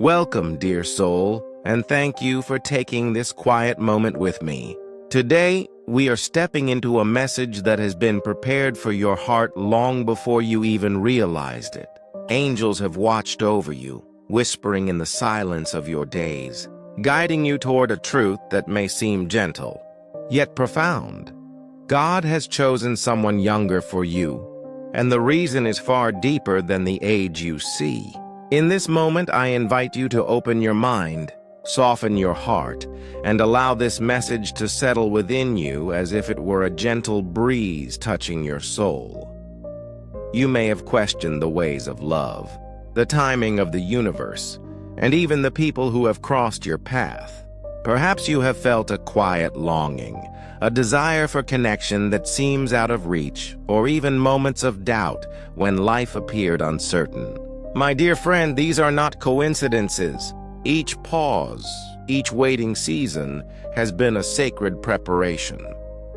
Welcome, dear soul, and thank you for taking this quiet moment with me. Today, we are stepping into a message that has been prepared for your heart long before you even realized it. Angels have watched over you, whispering in the silence of your days, guiding you toward a truth that may seem gentle, yet profound. God has chosen someone younger for you, and the reason is far deeper than the age you see. In this moment, I invite you to open your mind, soften your heart, and allow this message to settle within you as if it were a gentle breeze touching your soul. You may have questioned the ways of love, the timing of the universe, and even the people who have crossed your path. Perhaps you have felt a quiet longing, a desire for connection that seems out of reach, or even moments of doubt when life appeared uncertain. My dear friend, these are not coincidences. Each pause, each waiting season has been a sacred preparation.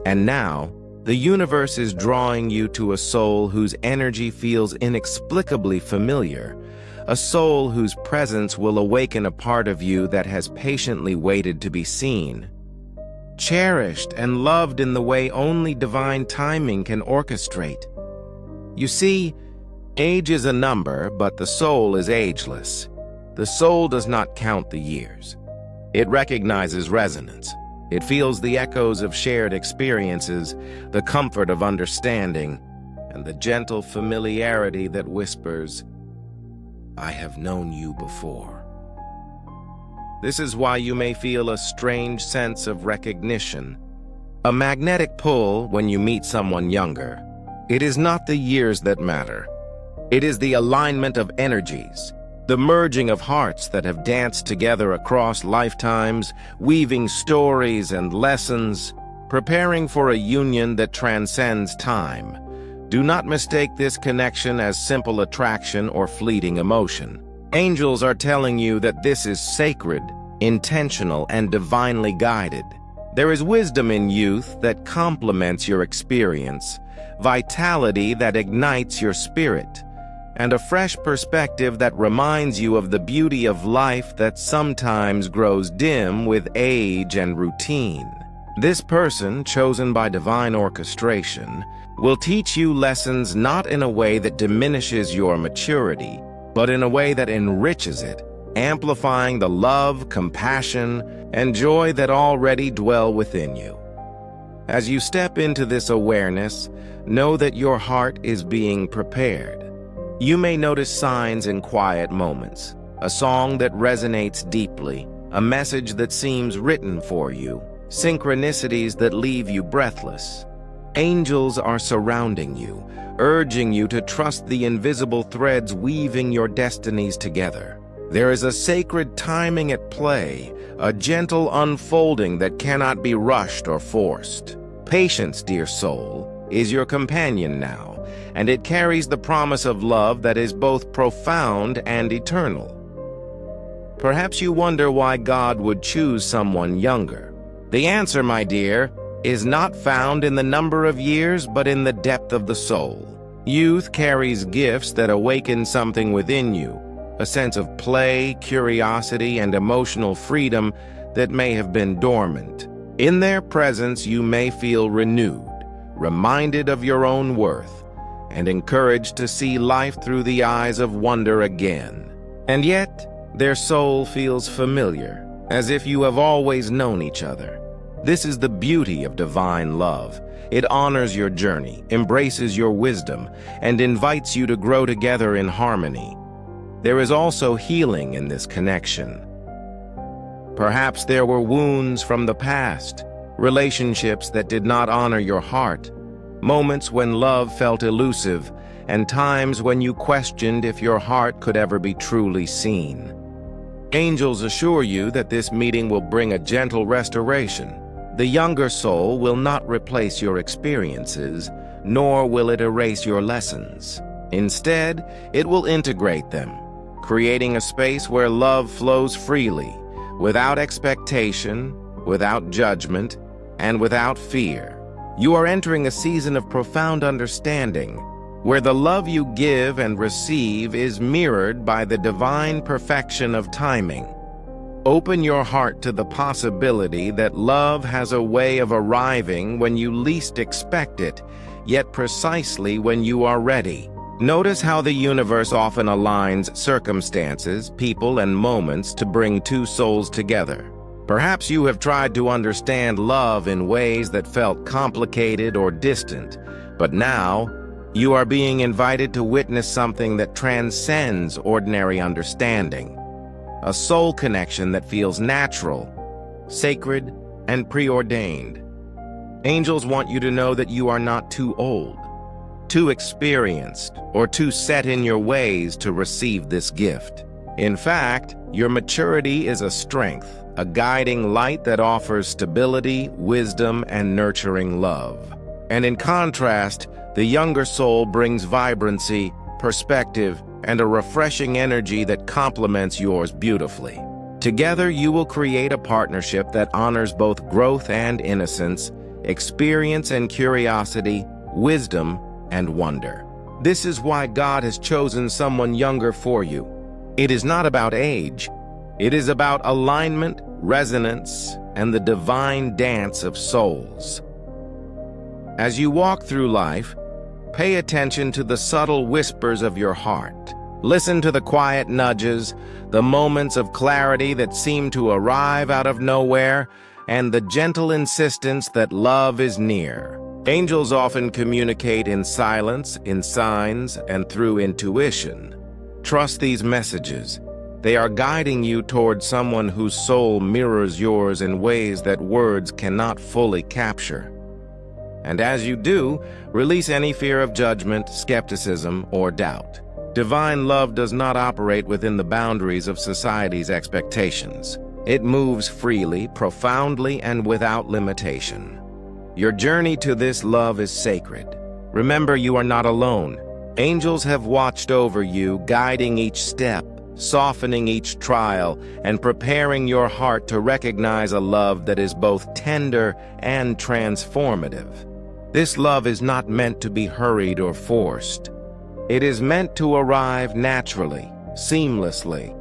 And now, the universe is drawing you to a soul whose energy feels inexplicably familiar, a soul whose presence will awaken a part of you that has patiently waited to be seen, cherished and loved in the way only divine timing can orchestrate. You see, age is a number, but the soul is ageless. The soul does not count the years. It recognizes resonance. It feels the echoes of shared experiences, the comfort of understanding, and the gentle familiarity that whispers, "I have known you before." This is why you may feel a strange sense of recognition, a magnetic pull when you meet someone younger. It is not the years that matter. It is the alignment of energies, the merging of hearts that have danced together across lifetimes, weaving stories and lessons, preparing for a union that transcends time. Do not mistake this connection as simple attraction or fleeting emotion. Angels are telling you that this is sacred, intentional, and divinely guided. There is wisdom in youth that complements your experience, vitality that ignites your spirit, and a fresh perspective that reminds you of the beauty of life that sometimes grows dim with age and routine. This person, chosen by divine orchestration, will teach you lessons not in a way that diminishes your maturity, but in a way that enriches it, amplifying the love, compassion, and joy that already dwell within you. As you step into this awareness, know that your heart is being prepared. You may notice signs in quiet moments, a song that resonates deeply, a message that seems written for you, synchronicities that leave you breathless. Angels are surrounding you, urging you to trust the invisible threads weaving your destinies together. There is a sacred timing at play, a gentle unfolding that cannot be rushed or forced. Patience, dear soul, is your companion now, and it carries the promise of love that is both profound and eternal. Perhaps you wonder why God would choose someone younger. The answer, my dear, is not found in the number of years, but in the depth of the soul. Youth carries gifts that awaken something within you, a sense of play, curiosity, and emotional freedom that may have been dormant. In their presence, you may feel renewed, reminded of your own worth, and encouraged to see life through the eyes of wonder again. And yet, their soul feels familiar, as if you have always known each other. This is the beauty of divine love. It honors your journey, embraces your wisdom, and invites you to grow together in harmony. There is also healing in this connection. Perhaps there were wounds from the past, relationships that did not honor your heart, moments when love felt elusive, and times when you questioned if your heart could ever be truly seen. Angels assure you that this meeting will bring a gentle restoration. The younger soul will not replace your experiences, nor will it erase your lessons. Instead, it will integrate them, creating a space where love flows freely, without expectation, without judgment, and without fear. You are entering a season of profound understanding, where the love you give and receive is mirrored by the divine perfection of timing. Open your heart to the possibility that love has a way of arriving when you least expect it, yet precisely when you are ready. Notice how the universe often aligns circumstances, people, and moments to bring two souls together. Perhaps you have tried to understand love in ways that felt complicated or distant, but now you are being invited to witness something that transcends ordinary understanding. A soul connection that feels natural, sacred, and preordained. Angels want you to know that you are not too old, too experienced, or too set in your ways to receive this gift. In fact, your maturity is a strength, a guiding light that offers stability, wisdom, and nurturing love. And in contrast, the younger soul brings vibrancy, perspective, and a refreshing energy that complements yours beautifully. Together, you will create a partnership that honors both growth and innocence, experience and curiosity, wisdom and wonder. This is why God has chosen someone younger for you. It is not about age. It is about alignment, resonance, and the divine dance of souls. As you walk through life, pay attention to the subtle whispers of your heart. Listen to the quiet nudges, the moments of clarity that seem to arrive out of nowhere, and the gentle insistence that love is near. Angels often communicate in silence, in signs, and through intuition. Trust these messages. They are guiding you toward someone whose soul mirrors yours in ways that words cannot fully capture. And as you do, release any fear of judgment, skepticism, or doubt. Divine love does not operate within the boundaries of society's expectations. It moves freely, profoundly, and without limitation. Your journey to this love is sacred. Remember, you are not alone. Angels have watched over you, guiding each step, softening each trial, and preparing your heart to recognize a love that is both tender and transformative. This love is not meant to be hurried or forced. It is meant to arrive naturally, seamlessly,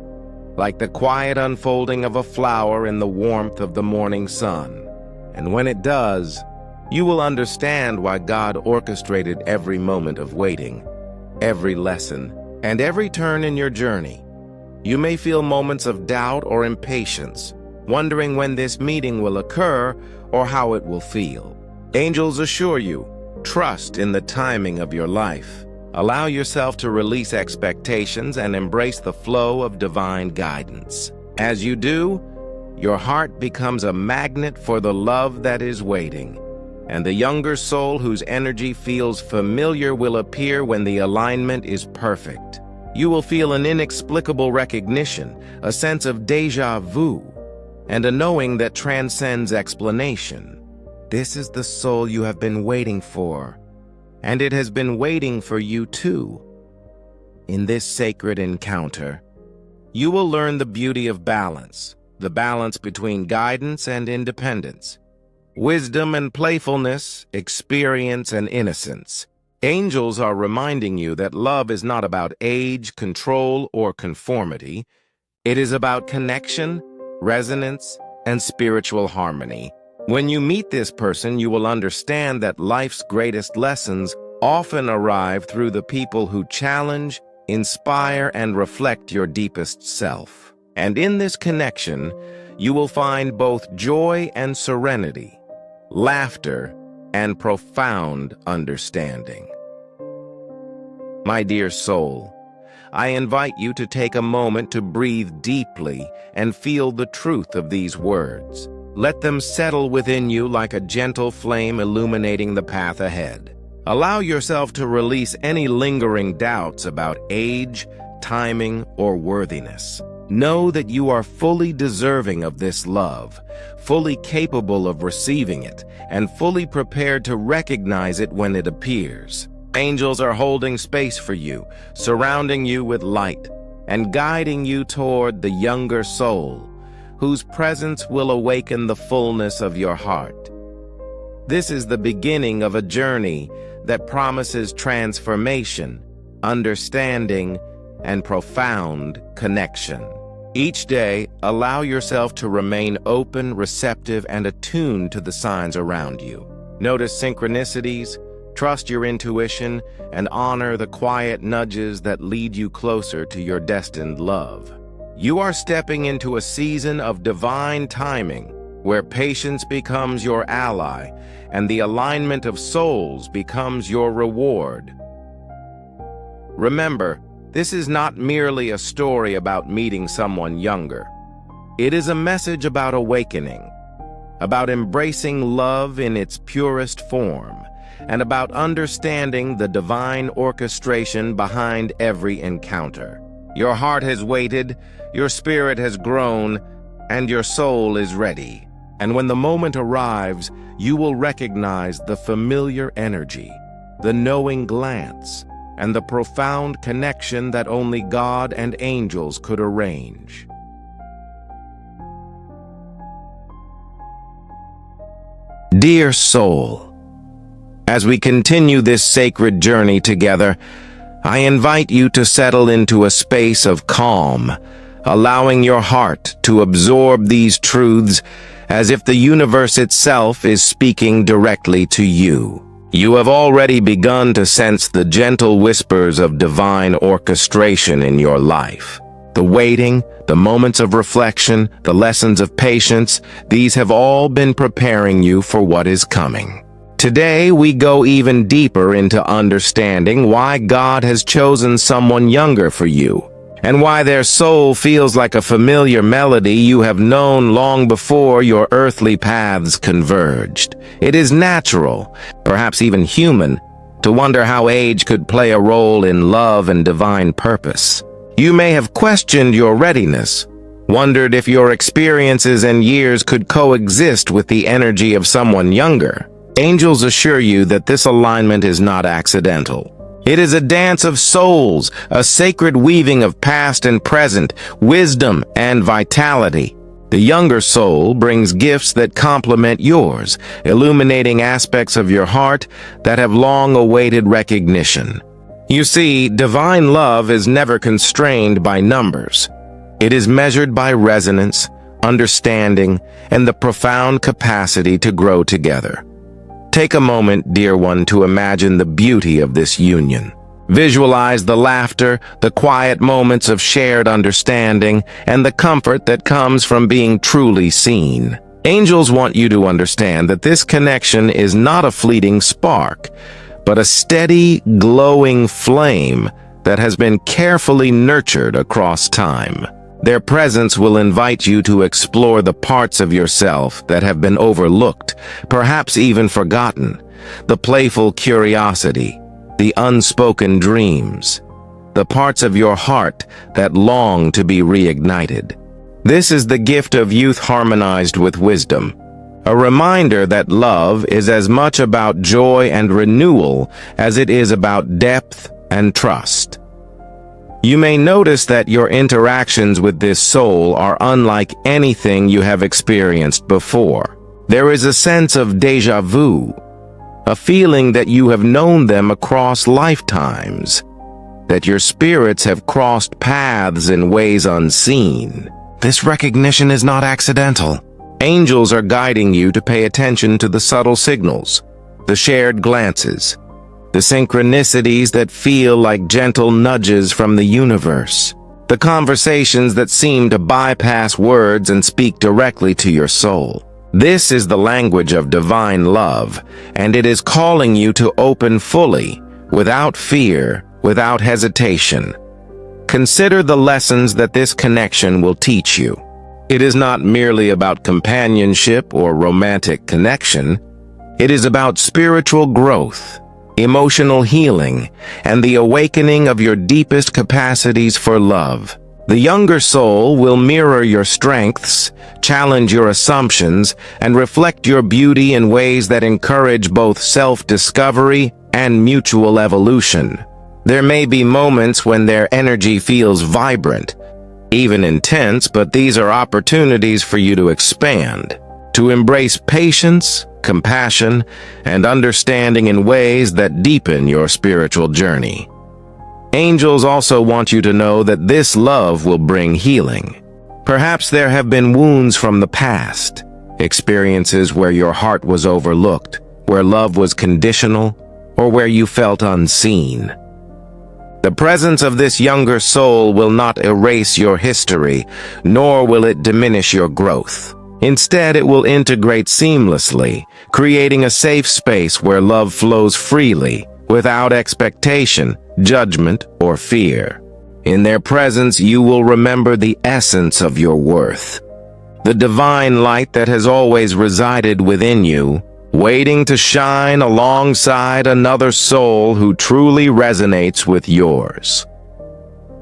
like the quiet unfolding of a flower in the warmth of the morning sun. And when it does, you will understand why God orchestrated every moment of waiting, every lesson, and every turn in your journey. You may feel moments of doubt or impatience, wondering when this meeting will occur or how it will feel. Angels assure you, trust in the timing of your life. Allow yourself to release expectations and embrace the flow of divine guidance. As you do, your heart becomes a magnet for the love that is waiting, and the younger soul whose energy feels familiar will appear when the alignment is perfect. You will feel an inexplicable recognition, a sense of déjà vu, and a knowing that transcends explanation. This is the soul you have been waiting for, and it has been waiting for you too. In this sacred encounter, you will learn the beauty of balance, the balance between guidance and independence, wisdom and playfulness, experience and innocence. Angels are reminding you that love is not about age, control, or conformity. It is about connection, resonance, and spiritual harmony. When you meet this person, you will understand that life's greatest lessons often arrive through the people who challenge, inspire, and reflect your deepest self. And in this connection, you will find both joy and serenity, laughter and profound understanding. My dear soul, I invite you to take a moment to breathe deeply and feel the truth of these words. Let them settle within you like a gentle flame illuminating the path ahead. Allow yourself to release any lingering doubts about age, timing, or worthiness. Know that you are fully deserving of this love, fully capable of receiving it, and fully prepared to recognize it when it appears. Angels are holding space for you, surrounding you with light, and guiding you toward the younger soul, whose presence will awaken the fullness of your heart. This is the beginning of a journey that promises transformation, understanding, and profound connection. Each day, allow yourself to remain open, receptive, and attuned to the signs around you. Notice synchronicities, trust your intuition, and honor the quiet nudges that lead you closer to your destined love. You are stepping into a season of divine timing, where patience becomes your ally, and the alignment of souls becomes your reward. Remember, this is not merely a story about meeting someone younger. It is a message about awakening, about embracing love in its purest form, and about understanding the divine orchestration behind every encounter. Your heart has waited, your spirit has grown, and your soul is ready. And when the moment arrives, you will recognize the familiar energy, the knowing glance, and the profound connection that only God and angels could arrange. Dear soul, as we continue this sacred journey together, I invite you to settle into a space of calm, allowing your heart to absorb these truths as if the universe itself is speaking directly to you. You have already begun to sense the gentle whispers of divine orchestration in your life. The waiting, the moments of reflection, the lessons of patience, these have all been preparing you for what is coming. Today, we go even deeper into understanding why God has chosen someone younger for you, and why their soul feels like a familiar melody you have known long before your earthly paths converged. It is natural, perhaps even human, to wonder how age could play a role in love and divine purpose. You may have questioned your readiness, wondered if your experiences and years could coexist with the energy of someone younger. Angels assure you that this alignment is not accidental. It is a dance of souls, a sacred weaving of past and present, wisdom and vitality. The younger soul brings gifts that complement yours, illuminating aspects of your heart that have long awaited recognition. You see, divine love is never constrained by numbers. It is measured by resonance, understanding, and the profound capacity to grow together. Take a moment, dear one, to imagine the beauty of this union. Visualize the laughter, the quiet moments of shared understanding, and the comfort that comes from being truly seen. Angels want you to understand that this connection is not a fleeting spark, but a steady, glowing flame that has been carefully nurtured across time. Their presence will invite you to explore the parts of yourself that have been overlooked, perhaps even forgotten, the playful curiosity, the unspoken dreams, the parts of your heart that long to be reignited. This is the gift of youth harmonized with wisdom, a reminder that love is as much about joy and renewal as it is about depth and trust. You may notice that your interactions with this soul are unlike anything you have experienced before. There is a sense of déjà vu, a feeling that you have known them across lifetimes, that your spirits have crossed paths in ways unseen. This recognition is not accidental. Angels are guiding you to pay attention to the subtle signals, the shared glances, the synchronicities that feel like gentle nudges from the universe, the conversations that seem to bypass words and speak directly to your soul. This is the language of divine love, and it is calling you to open fully, without fear, without hesitation. Consider the lessons that this connection will teach you. It is not merely about companionship or romantic connection. It is about spiritual growth, emotional healing, and the awakening of your deepest capacities for love. The younger soul will mirror your strengths, challenge your assumptions, and reflect your beauty in ways that encourage both self-discovery and mutual evolution. There may be moments when their energy feels vibrant, even intense, but these are opportunities for you to expand, to embrace patience, compassion, and understanding in ways that deepen your spiritual journey. Angels also want you to know that this love will bring healing. Perhaps there have been wounds from the past, experiences where your heart was overlooked, where love was conditional, or where you felt unseen. The presence of this younger soul will not erase your history, nor will it diminish your growth. Instead, it will integrate seamlessly, creating a safe space where love flows freely, without expectation, judgment, or fear. In their presence, you will remember the essence of your worth, the divine light that has always resided within you, waiting to shine alongside another soul who truly resonates with yours.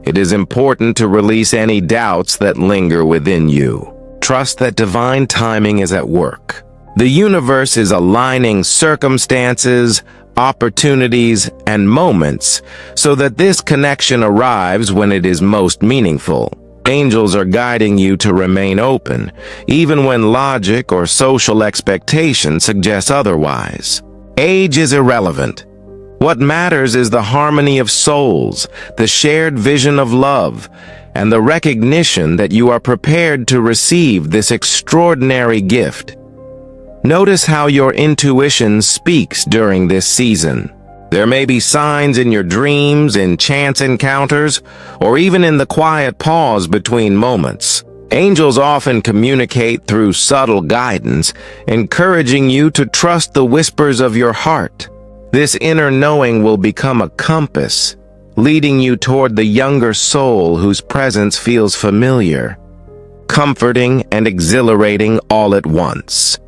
It is important to release any doubts that linger within you. Trust that divine timing is at work. The universe is aligning circumstances, opportunities, and moments so that this connection arrives when it is most meaningful. Angels are guiding you to remain open, even when logic or social expectation suggests otherwise. Age is irrelevant. What matters is the harmony of souls, the shared vision of love, and the recognition that you are prepared to receive this extraordinary gift. Notice how your intuition speaks during this season. There may be signs in your dreams, in chance encounters, or even in the quiet pause between moments. Angels often communicate through subtle guidance, encouraging you to trust the whispers of your heart. This inner knowing will become a compass, leading you toward the younger soul whose presence feels familiar, comforting and exhilarating all at once.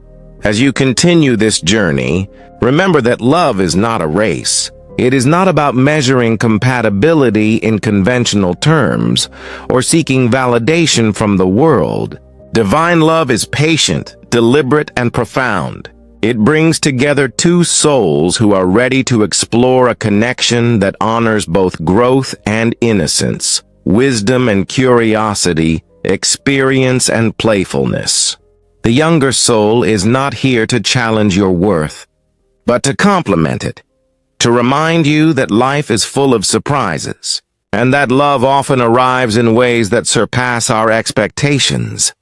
As you continue this journey, remember that love is not a race. It is not about measuring compatibility in conventional terms or seeking validation from the world. Divine love is patient, deliberate, and profound. It brings together two souls who are ready to explore a connection that honors both growth and innocence, wisdom and curiosity, experience and playfulness. The younger soul is not here to challenge your worth, but to complement it, to remind you that life is full of surprises, and that love often arrives in ways that surpass our expectations.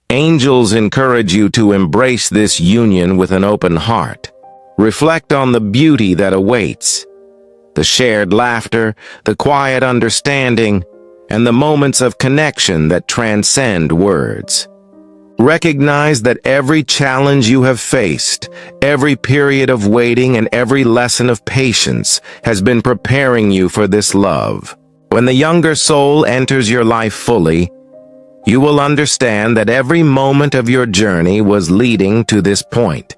Angels encourage you to embrace this union with an open heart. Reflect on the beauty that awaits, the shared laughter, the quiet understanding, and the moments of connection that transcend words. Recognize that every challenge you have faced, every period of waiting, and every lesson of patience has been preparing you for this love. When the younger soul enters your life fully, you will understand that every moment of your journey was leading to this point.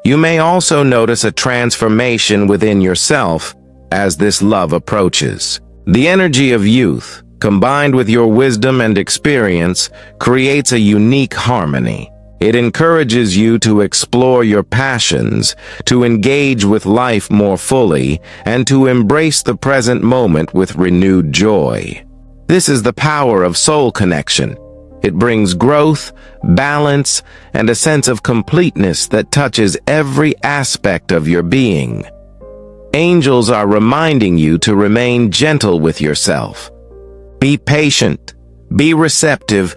You may also notice a transformation within yourself as this love approaches. The energy of youth, combined with your wisdom and experience, creates a unique harmony. It encourages you to explore your passions, to engage with life more fully, and to embrace the present moment with renewed joy. This is the power of soul connection. It brings growth, balance, and a sense of completeness that touches every aspect of your being. Angels are reminding you to remain gentle with yourself. Be patient, be receptive,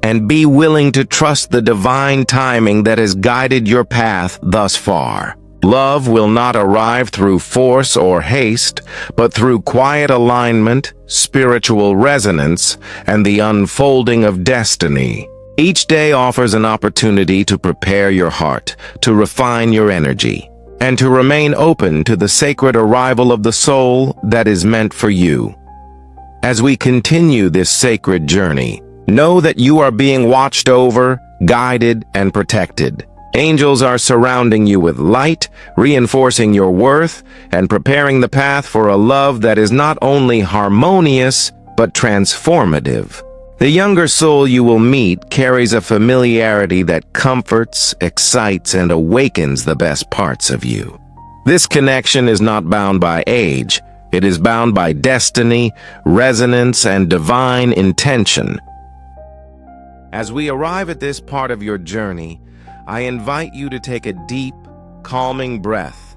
and be willing to trust the divine timing that has guided your path thus far. Love will not arrive through force or haste, but through quiet alignment, spiritual resonance, and the unfolding of destiny. Each day offers an opportunity to prepare your heart, to refine your energy, and to remain open to the sacred arrival of the soul that is meant for you. As we continue this sacred journey, know that you are being watched over, guided, and protected. Angels are surrounding you with light, reinforcing your worth, and preparing the path for a love that is not only harmonious, but transformative. The younger soul you will meet carries a familiarity that comforts, excites, and awakens the best parts of you. This connection is not bound by age. It is bound by destiny, resonance, and divine intention. As we arrive at this part of your journey, I invite you to take a deep, calming breath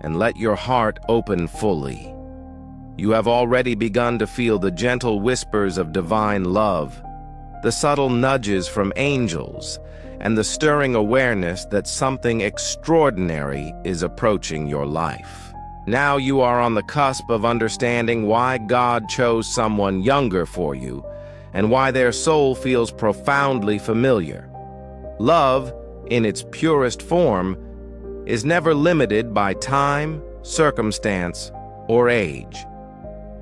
and let your heart open fully. You have already begun to feel the gentle whispers of divine love, the subtle nudges from angels, and the stirring awareness that something extraordinary is approaching your life. Now you are on the cusp of understanding why God chose someone younger for you and why their soul feels profoundly familiar. Love, in its purest form, is never limited by time, circumstance, or age.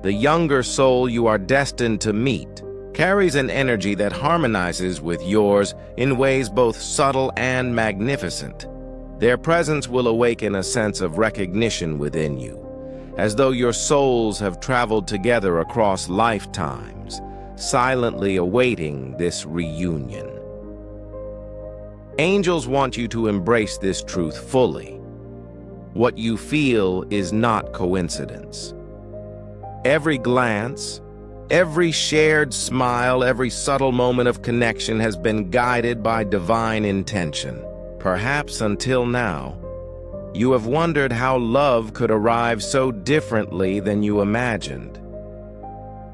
The younger soul you are destined to meet carries an energy that harmonizes with yours in ways both subtle and magnificent. Their presence will awaken a sense of recognition within you, as though your souls have traveled together across lifetimes, silently awaiting this reunion. Angels want you to embrace this truth fully. What you feel is not coincidence. Every glance, every shared smile, every subtle moment of connection has been guided by divine intention. Perhaps until now, you have wondered how love could arrive so differently than you imagined.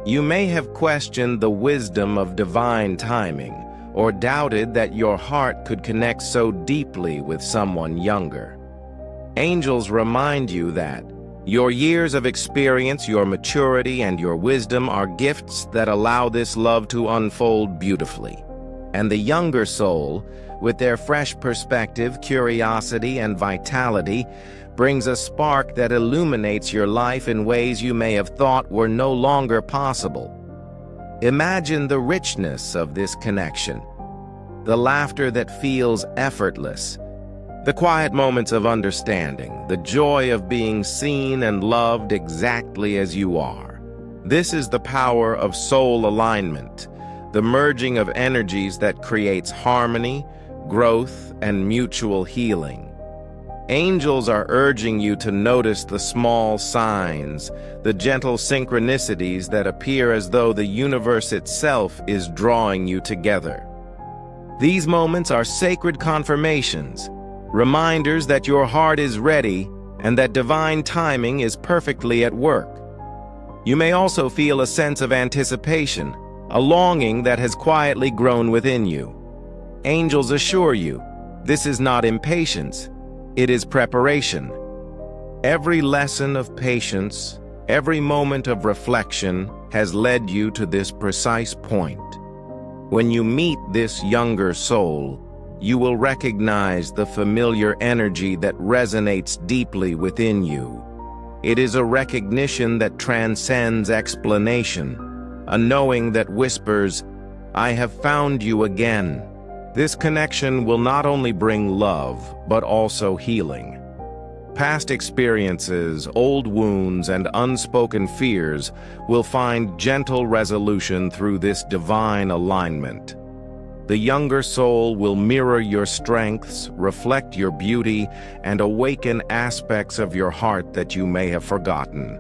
You may have questioned the wisdom of divine timing, or doubted that your heart could connect so deeply with someone younger. Angels remind you that your years of experience, your maturity, and your wisdom are gifts that allow this love to unfold beautifully. And the younger soul, with their fresh perspective, curiosity, and vitality, brings a spark that illuminates your life in ways you may have thought were no longer possible. Imagine the richness of this connection, the laughter that feels effortless, the quiet moments of understanding, the joy of being seen and loved exactly as you are. This is the power of soul alignment, the merging of energies that creates harmony, growth, and mutual healing. Angels are urging you to notice the small signs, the gentle synchronicities that appear as though the universe itself is drawing you together. These moments are sacred confirmations, reminders that your heart is ready and that divine timing is perfectly at work. You may also feel a sense of anticipation, a longing that has quietly grown within you. Angels assure you, this is not impatience, it is preparation. Every lesson of patience, every moment of reflection has led you to this precise point. When you meet this younger soul, you will recognize the familiar energy that resonates deeply within you. It is a recognition that transcends explanation, a knowing that whispers, "I have found you again." This connection will not only bring love, but also healing. Past experiences, old wounds, and unspoken fears will find gentle resolution through this divine alignment. The younger soul will mirror your strengths, reflect your beauty, and awaken aspects of your heart that you may have forgotten.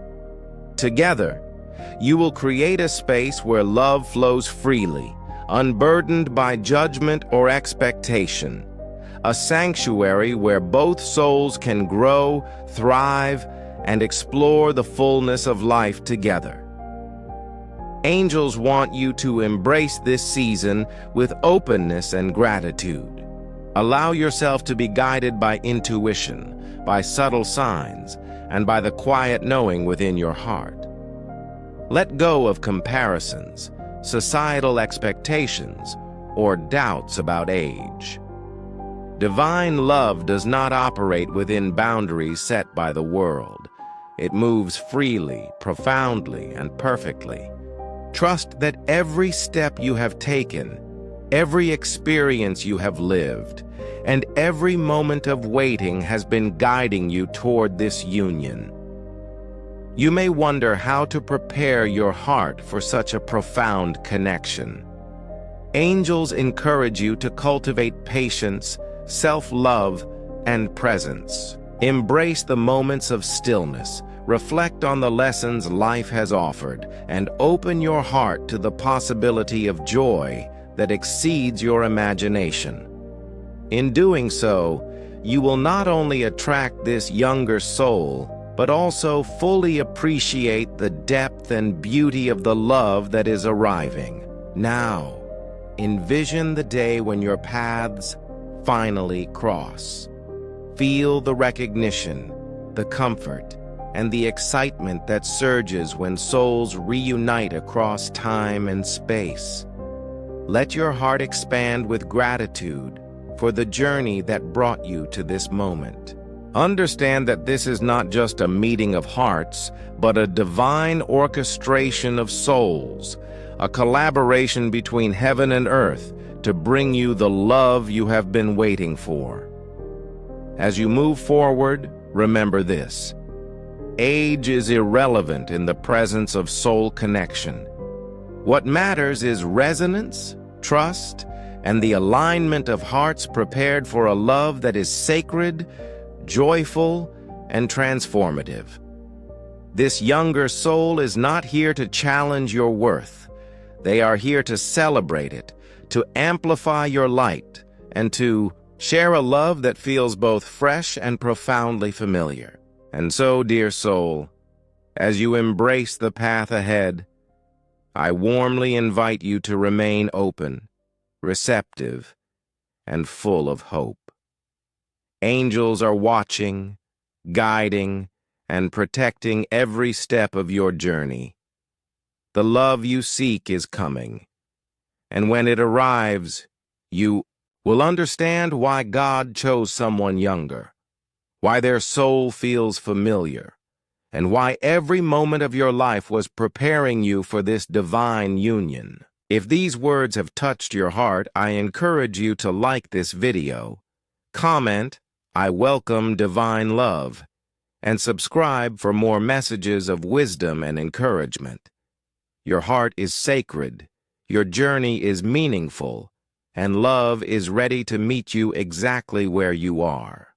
Together, you will create a space where love flows freely, unburdened by judgment or expectation. A sanctuary where both souls can grow, thrive, and explore the fullness of life together. Angels want you to embrace this season with openness and gratitude. Allow yourself to be guided by intuition, by subtle signs, and by the quiet knowing within your heart. Let go of comparisons, societal expectations, or doubts about age. Divine love does not operate within boundaries set by the world. It moves freely, profoundly, and perfectly. Trust that every step you have taken, every experience you have lived, and every moment of waiting has been guiding you toward this union. You may wonder how to prepare your heart for such a profound connection. Angels encourage you to cultivate patience, self-love, and presence. Embrace the moments of stillness, reflect on the lessons life has offered, and open your heart to the possibility of joy that exceeds your imagination. In doing so, you will not only attract this younger soul, but also fully appreciate the depth and beauty of the love that is arriving. Now, envision the day when your paths finally cross. Feel the recognition, the comfort, and the excitement that surges when souls reunite across time and space. Let your heart expand with gratitude for the journey that brought you to this moment. Understand that this is not just a meeting of hearts, but a divine orchestration of souls, a collaboration between heaven and earth to bring you the love you have been waiting for. As you move forward, remember this: age is irrelevant in the presence of soul connection. What matters is resonance, trust, and the alignment of hearts prepared for a love that is sacred, joyful, and transformative. This younger soul is not here to challenge your worth. They are here to celebrate it, to amplify your light, and to share a love that feels both fresh and profoundly familiar. And so, dear soul, as you embrace the path ahead, I warmly invite you to remain open, receptive, and full of hope. Angels are watching, guiding, and protecting every step of your journey. The love you seek is coming, and when it arrives, you will understand why God chose someone younger, why their soul feels familiar, and why every moment of your life was preparing you for this divine union. If these words have touched your heart, I encourage you to like this video, comment, "I welcome divine love," and subscribe for more messages of wisdom and encouragement. Your heart is sacred, your journey is meaningful, and love is ready to meet you exactly where you are.